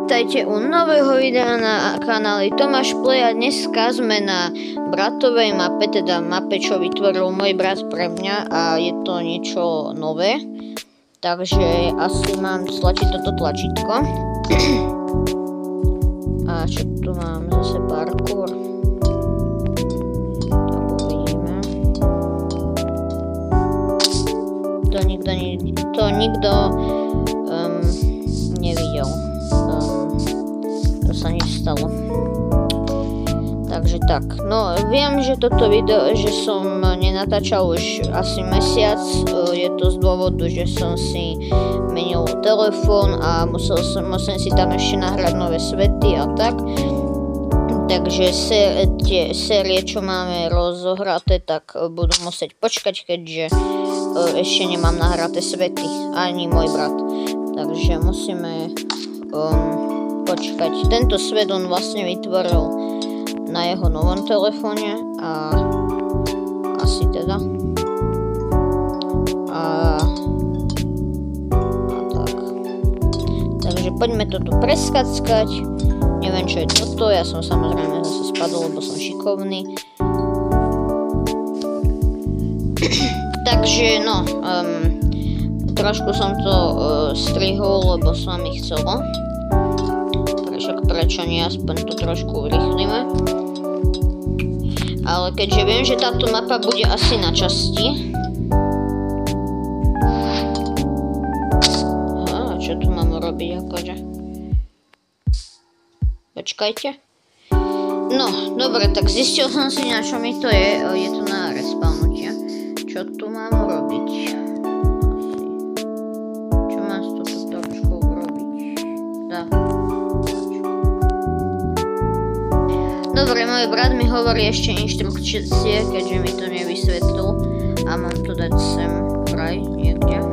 Vítajte u nového videa na kanáli Tomáš Play a dneska sme na bratovej mape, teda mape, čo vytvoril môj brat pre mňa a je to niečo nové. Takže asi mám stlačiť toto tlačítko. A čo tu mám? Zase parkour. Tak uvidíme. To nikto nevidel. To sa nestalo. Takže tak, no viem, že toto video, že som nenatáčal už asi mesiac, je to z dôvodu, že som si menil telefón a musel si tam ešte nahrať nové svety a tak. Takže tie série, čo máme rozohraté, tak budú musieť počkať, keďže ešte nemám nahraté svety, ani môj brat. Takže musíme počkať. Tento svet on vlastne vytvoril na jeho novom telefóne a asi teda. A tak. Takže poďme to tu preskackať. Neviem, čo je toto. Ja som samozrejme zase spadol, lebo som šikovný. Takže no, trošku som to strihol, lebo sa mi chcelo. Však prečo nie, aspoň to trošku urýchlime. Ale keďže viem, že táto mapa bude asi na časti. Aha, čo tu mám urobiť akože? Počkajte. No, dobre, tak zistil som si, na čo mi to je. Je to na respawnutie. Čo tu mám urobiť? Čo mám s touto trošku urobiť? Dá. Dobre, môj brat mi hovorí ešte inštrukcie, keďže mi to nevysvetlil. A mám to dať sem vraj niekde.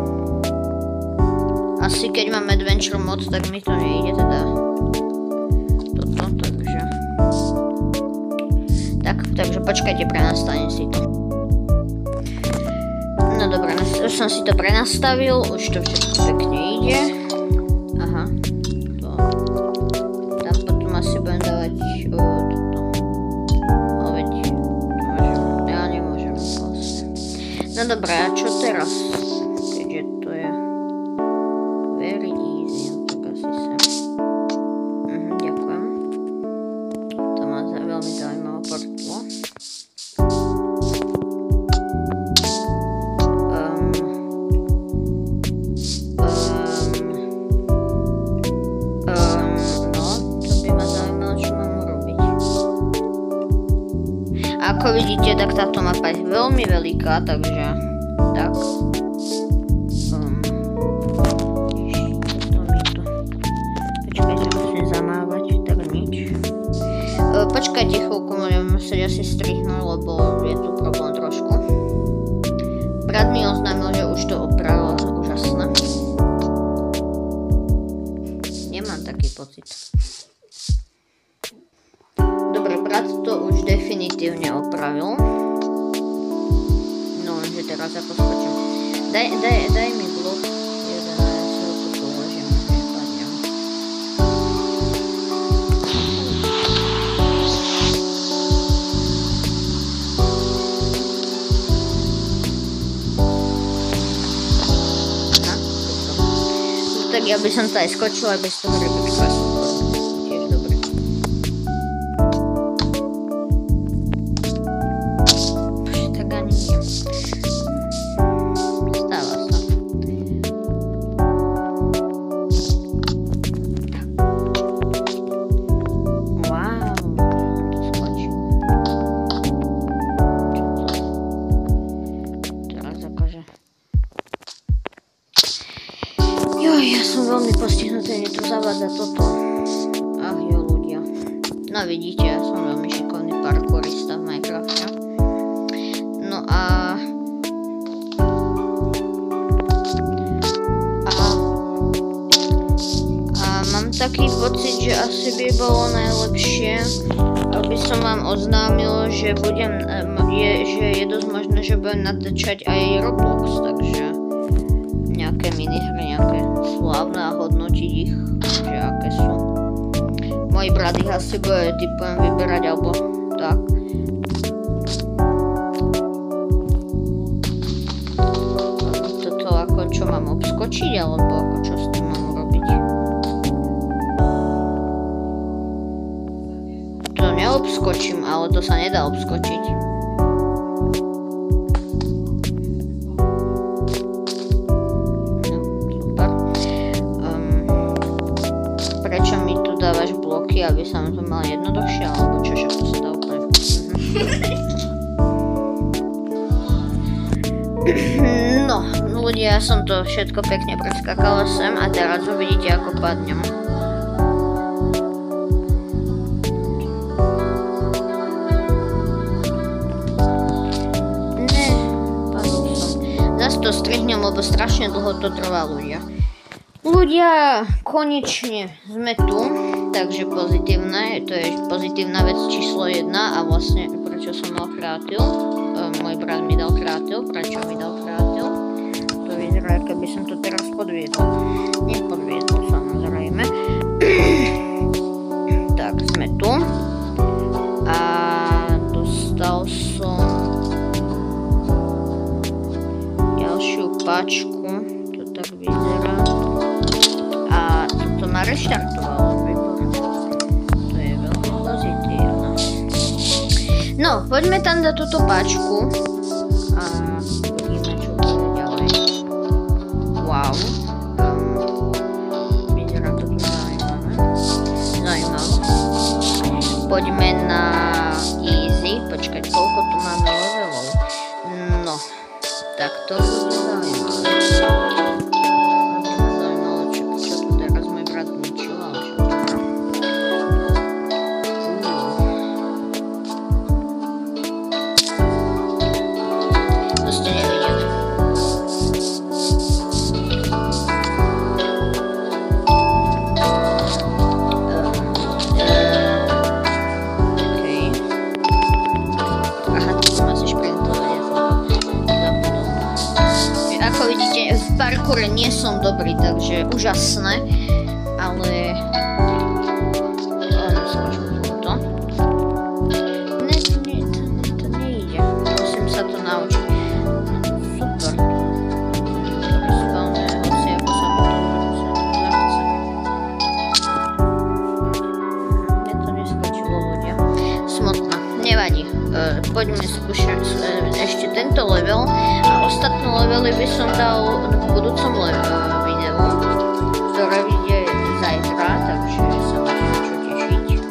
Asi keď mám adventure mod, tak mi to nejde teda. Toto, takže. Takže počkajte, prenastavím si to. No dobre, už som si to prenastavil, už to všetko pekne ide. Aha. To. Tam potom asi budem dávať no dobré, a čo teraz? Keďže to je very easy, tak asi sem. Ďakujem. To má veľmi zaujímavé portlo. No, to by ma zaujímalo, čo mám urobiť. Ako vidíte, tak táto mapa je veľmi veľká, takže tak. Počkajte, musím zamávať, tak nič. Počkajte chvíľku, budem musieť asi strihnúť, lebo je tu problém trošku. Brat mi oznámil, že už to opravil, úžasné. Nemám taký pocit. Dobre, brat to už definitívne opravil. No, lenže teraz ako skočím. Daj mi blok. Jeden, ja si ho tu položím. Spadnem. Aha, super. Tak ja by som to aj skočila, bez toho rybička. Tiež dobre. Tak ani nie. Stáva sa. Wow, to skočí. Teraz akože. Joj, ja som veľmi postihnutý, mne tu zavádza toto. Ach jo, ľudia. No vidíte, ja som veľmi šikovný parkourista v Minecrafte. No a mám taký pocit, že asi by bolo najlepšie, aby som vám oznámil, že je dosť možné, že budem natáčať aj Roblox, takže nejaké minihry, nejaké slávne a hodnotiť ich, že aké sú. môj brat ich asi bude typujem vyberať, alebo tak. Toto ako čo mám obskočiť, alebo ako čo s tým mám urobiť? To neobskočím, ale to sa nedá obskočiť. Aby sa to mal jednoduchšie, alebo čo, však to sa dá úplne. No, ľudia, ja som to všetko pekne preskakala sem a teraz uvidíte, ako padnem. Ne, padol som. Zas to strihnem, lebo strašne dlho to trvá, ľudia. Ľudia, konečne sme tu, takže pozitívne, to je pozitívna vec číslo 1 a vlastne prečo som mal kreatív, môj brat mi dal kreatív, prečo mi dal kreatív, to vyzerá, keby som to teraz podviedol, nepodviedol samozrejme, tak sme tu a dostal som ďalšiu pačku, to tak vyzerá. Ma reštartovalo, výborné. To je veľmi pozitívne. No, poďme tam dať túto páčku a vidíme, čo bude ďalej. Wow. Vyzerá to tu zaujímavé. Poďme na easy. Počkať, koľko tu máme levelov. No, tak to bude zaujímavé. Nie som dobrý, takže úžasné, ale to nejde, musím sa to naučiť. Super. Spálne, hoci ako sa to zachce. Mne to neskočilo, ľudia. Smutno, nevadí. Poďme skúšať ešte tento level a ostatné levely by som dal v budúcom videu, ktoré vyjde zajtra, takže sa mám na čo tešiť.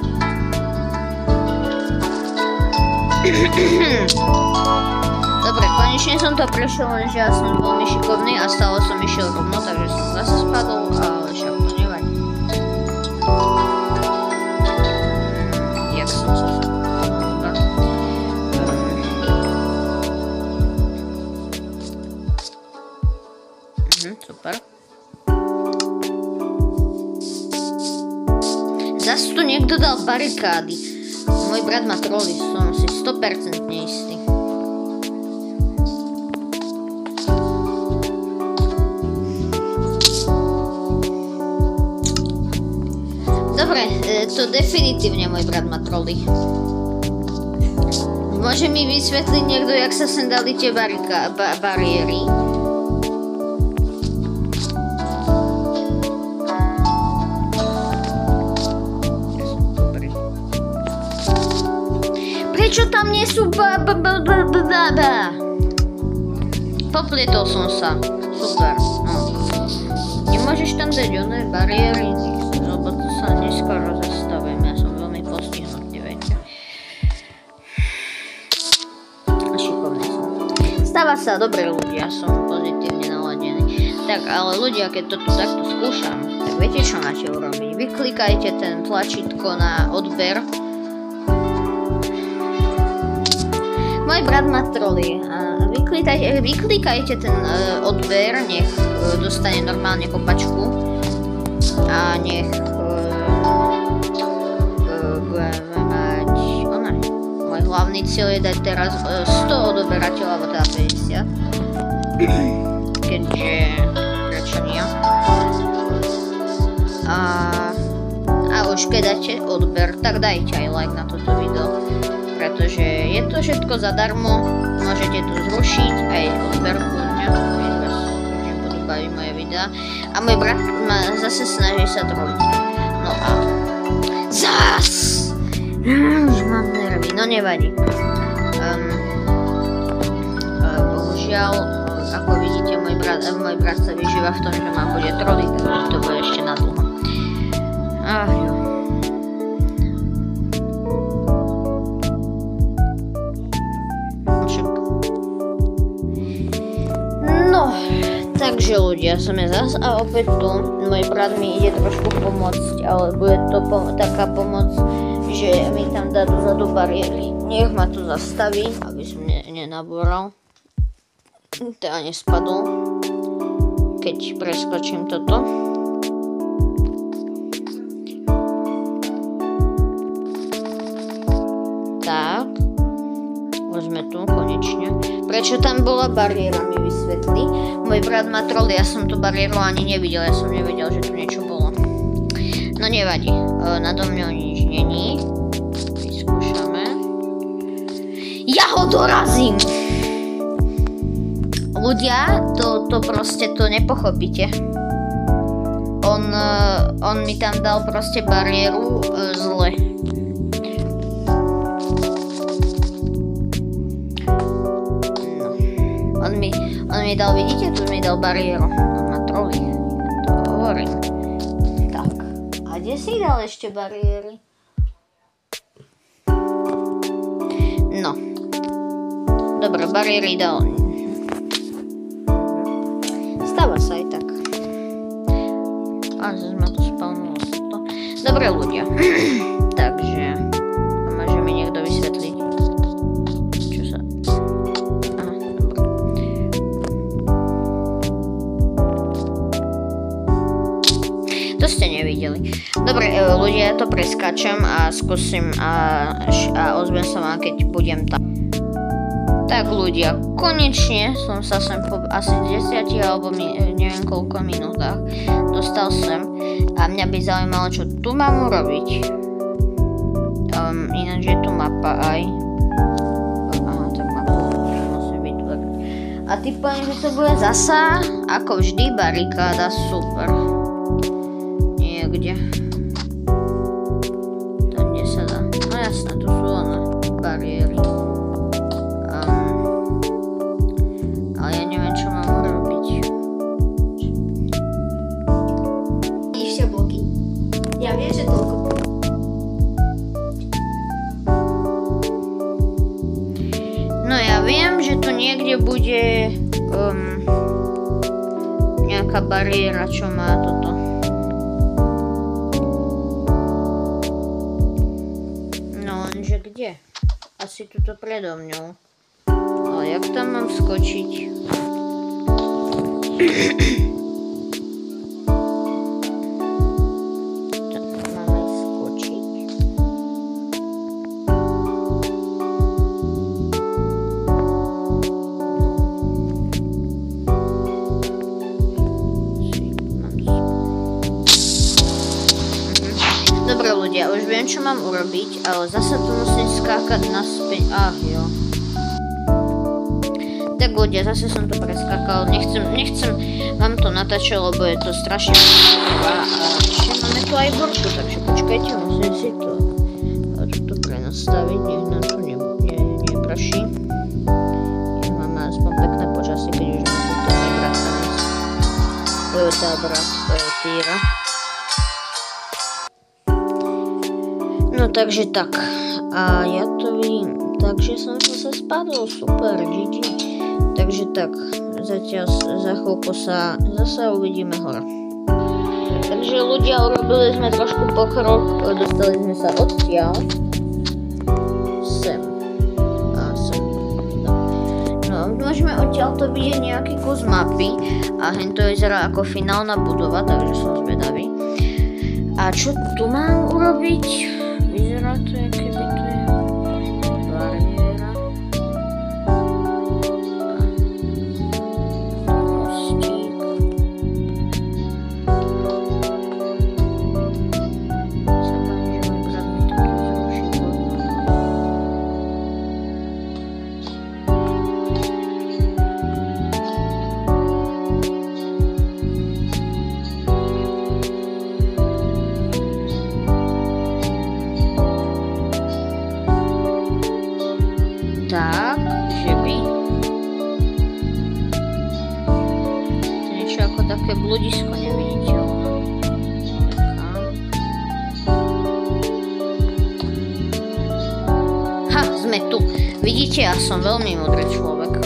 Dobre, konečne som to prešiel, lenže ja som veľmi šikovný a stále som išiel rovno, takže som zase spadol, ale však to nevadí. Jak som sa spadol? Super. Zas tu niekto dal barikády. Môj brat má troly, som si 100% istý. Dobre, to definitívne môj brat má troly. Môže mi vysvetliť niekto, jak sa sem dali tie bariéry? Prečo tam nie sú Poplietol som sa. Super. No. Nemôžeš tam dať oné bariéry, lebo to sa neskoro zastavím. Ja som veľmi postihnutý, viete. Šikovný som. Stáva sa, dobré ľudia, som pozitívne naladený. Tak, ale ľudia, keď to tu takto skúšam, tak viete, čo máte urobiť? Vyklikajte ten tlačítko na odber. Môj brat má troly a vyklikajte ten odber, nech dostane normálne kopačku a nech budeme mať môj hlavný cieľ je dať teraz 100 odoberateľov, alebo teda 50, keďže prečo nie. A už už keď dáte odber, tak dajte aj like na toto video, pretože je to všetko zadarmo, môžete to zrušiť aj odber kľudne, keď vás nebudú baviť moje videá. A môj brat ma zase snaží sa troliť. No a už mám nervy, no nevadí. Bohužiaľ, ako vidíte, môj brat sa vyžíva v tom, že ma bude troliť, takže to bude ešte na dlho. Jo. No, takže ľudia, som ja zas a opäť tu. Môj brat mi ide trošku pomôcť, ale bude to taká pomoc, že mi tam dá dozadu bariéry. Nech ma tu zastaví, aby som nenabúral. Teda nespadol, keď preskočím toto. Tak, už sme tu konečne. Prečo tam bola bariéra, mi vysvetlí. Môj brat ma trolí, ja som tú bariéru ani nevidel, ja som nevedel, že tu niečo bolo. No nevadí, nado mňou nič není. Vyskúšame. Ja ho dorazím! Ľudia, to proste to nepochopíte. On mi tam dal proste bariéru zle. No. On mi dal, vidíte, tu mi dal bariéru. On ma trolí. To hovorím. Tak. A kde si dal ešte bariéry? No. Dobre, bariéry dal. Stáva sa aj tak. A zase ma tu spavnulo sa to. Dobre ľudia. Takže môže mi niekto vysvetliť, čo sa... Aha, dobre. To ste nevideli. Dobre ľudia, ja to preskáčem a skúsim a ozvem sa vám, keď budem tam. Tak ľudia, konečne som sa sem po asi 10 alebo neviem koľko minútach dostal sem a mňa by zaujímalo, čo tu mám urobiť. Ináč je tu mapa aj. Aha, tak mapu musím vytvoriť. A typujem, že to bude zasa, ako vždy, barikáda, super. Niekde. Tam, kde sa dá. No jasné, tu sú one bariéry. Ja viem, že toľko. No ja viem, že tu niekde bude nejaká bariéra, čo má toto. No lenže kde? Asi tuto predo mňou. Ale jak tam mám skočiť? Dobre ľudia, už viem, čo mám urobiť, ale zase tu musím skákať naspäť. Jo. Tak ľudia, zase som to preskákal. Nechcem vám to natáčať, lebo je to strašne a máme tu aj horku, takže počkajte, musím si to prenastaviť, nech nám tu neprší. Nech máme aspoň pekné počasie, keď už máme tu nevracame. Týra. No takže tak, a ja to vidím, takže som sa spadol, super, GG. Takže tak, zatiaľ za chvíľku sa zase uvidíme hore. Takže ľudia, urobili sme trošku pokrok, dostali sme sa odtiaľ sem a sem. No, môžeme odtiaľ to vidieť nejaký kus mapy a hen to vyzerá ako finálna budova, takže som zvedavý. A čo tu mám urobiť? Vyzerá to, keby tu je bariéra. Mostík. Sa Vidíte, ja som veľmi múdry človek.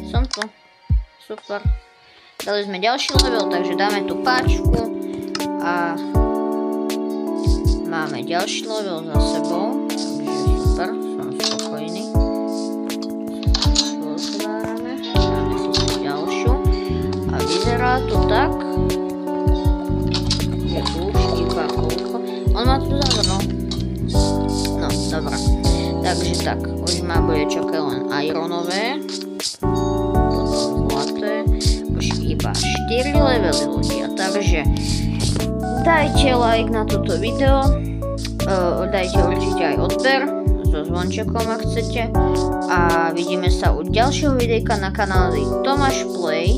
Som tu. Super. Dali sme ďalší level, takže dáme tú páčku a máme ďalší level za sebou. Takže super, som spokojný. Otvárame, dáme si tú ďalšiu a vyzerá to tak, že tu už iba koľko. On ma tu zavrnul. No, dobré. Takže tak, už ma bude čakať len ironové. Iba 4 levely ľudia, takže dajte like na toto video, dajte určite aj odber so zvončekom ak chcete a vidíme sa u ďalšieho videjka na kanáli Tomáš Play.